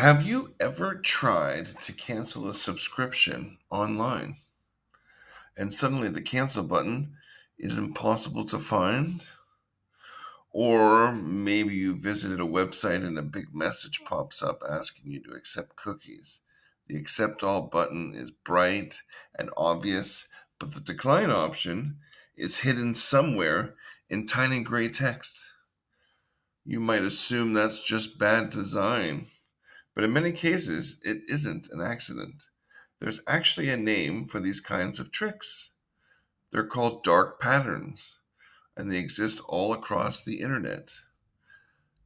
Have you ever tried to cancel a subscription online and suddenly the cancel button is impossible to find? Or maybe you visited a website and a big message pops up asking you to accept cookies. The accept all button is bright and obvious, but the decline option is hidden somewhere in tiny gray text. You might assume that's just bad design. But in many cases, it isn't an accident. There's actually a name for these kinds of tricks. They're called dark patterns, and they exist all across the internet.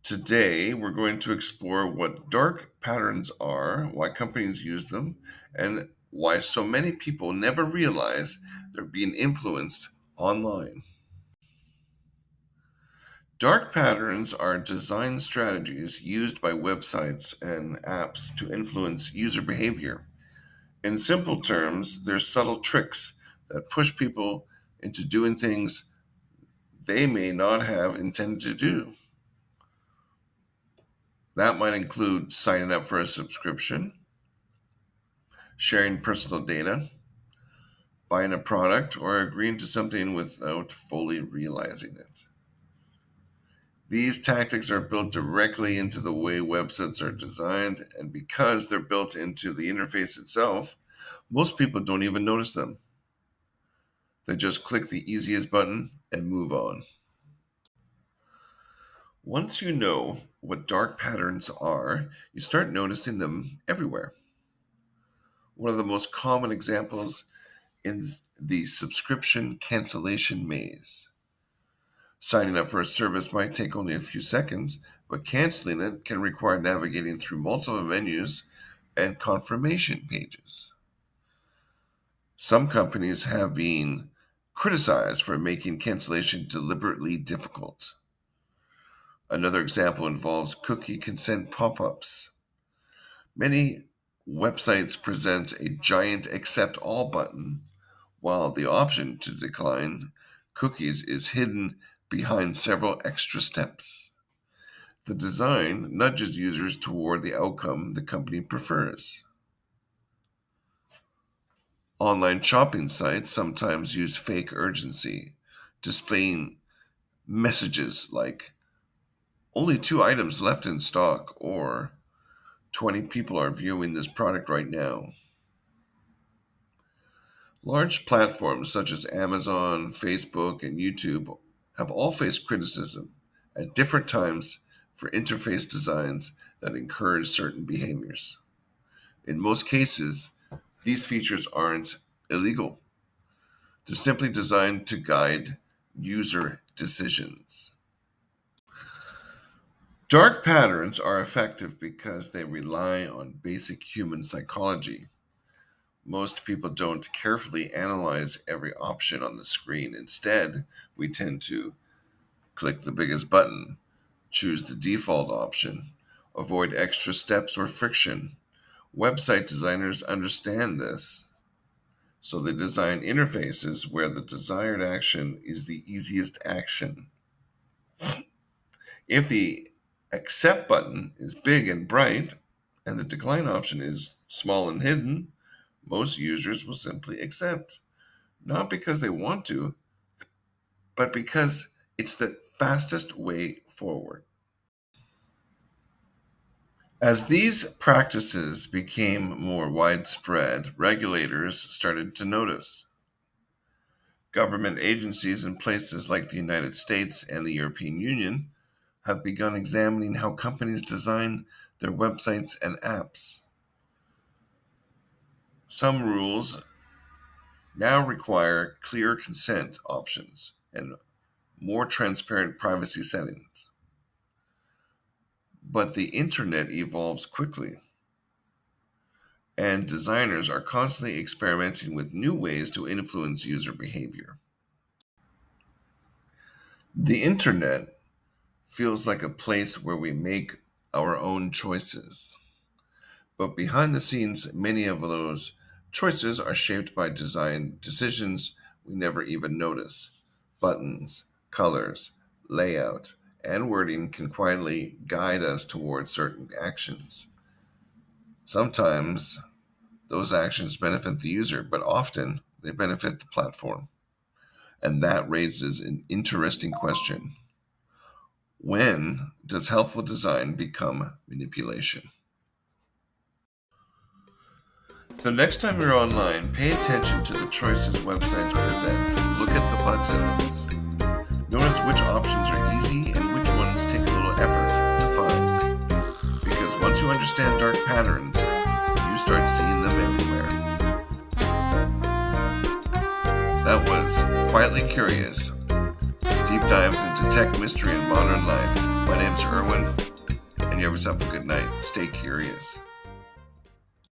Today, we're going to explore what dark patterns are, why companies use them, and why so many people never realize they're being influenced online. Dark patterns are design strategies used by websites and apps to influence user behavior. In simple terms, they're subtle tricks that push people into doing things they may not have intended to do. That might include signing up for a subscription, sharing personal data, buying a product, or agreeing to something without fully realizing it. These tactics are built directly into the way websites are designed, and because they're built into the interface itself, most people don't even notice them. They just click the easiest button and move on. Once you know what dark patterns are, you start noticing them everywhere. One of the most common examples is the subscription cancellation maze. Signing up for a service might take only a few seconds, but canceling it can require navigating through multiple menus and confirmation pages. Some companies have been criticized for making cancellation deliberately difficult. Another example involves cookie consent pop ups. Many websites present a giant accept all button, while the option to decline cookies is hidden behind several extra steps. The design nudges users toward the outcome the company prefers. Online shopping sites sometimes use fake urgency, displaying messages like only 2 items left in stock or 20 people are viewing this product right now. Large platforms such as Amazon, Facebook, and YouTube have all faced criticism at different times for interface designs that encourage certain behaviors. In most cases, these features aren't illegal. They're simply designed to guide user decisions. Dark patterns are effective because they rely on basic human psychology. Most people don't carefully analyze every option on the screen. Instead, we tend to click the biggest button, choose the default option, avoid extra steps or friction. Website designers understand this, so they design interfaces where the desired action is the easiest action. If the accept button is big and bright and the decline option is small and hidden, most users will simply accept, not because they want to, but because it's the fastest way forward. As these practices became more widespread, regulators started to notice. Government agencies in places like the United States and the European Union have begun examining how companies design their websites and apps. Some rules now require clear consent options and more transparent privacy settings. But the internet evolves quickly, and designers are constantly experimenting with new ways to influence user behavior. The internet feels like a place where we make our own choices. But behind the scenes, many of those choices are shaped by design decisions we never even notice. Buttons, colors, layout, and wording can quietly guide us towards certain actions. Sometimes those actions benefit the user, but often they benefit the platform. And that raises an interesting question. When does helpful design become manipulation? The next time you're online, pay attention to the choices websites present. Look at the buttons. Notice which options are easy and which ones take a little effort to find. Because once you understand dark patterns, you start seeing them everywhere. That was Quietly Curious. Deep dives into tech, mystery, and modern life. My name's Erwin, and you have yourself a good night. Stay curious.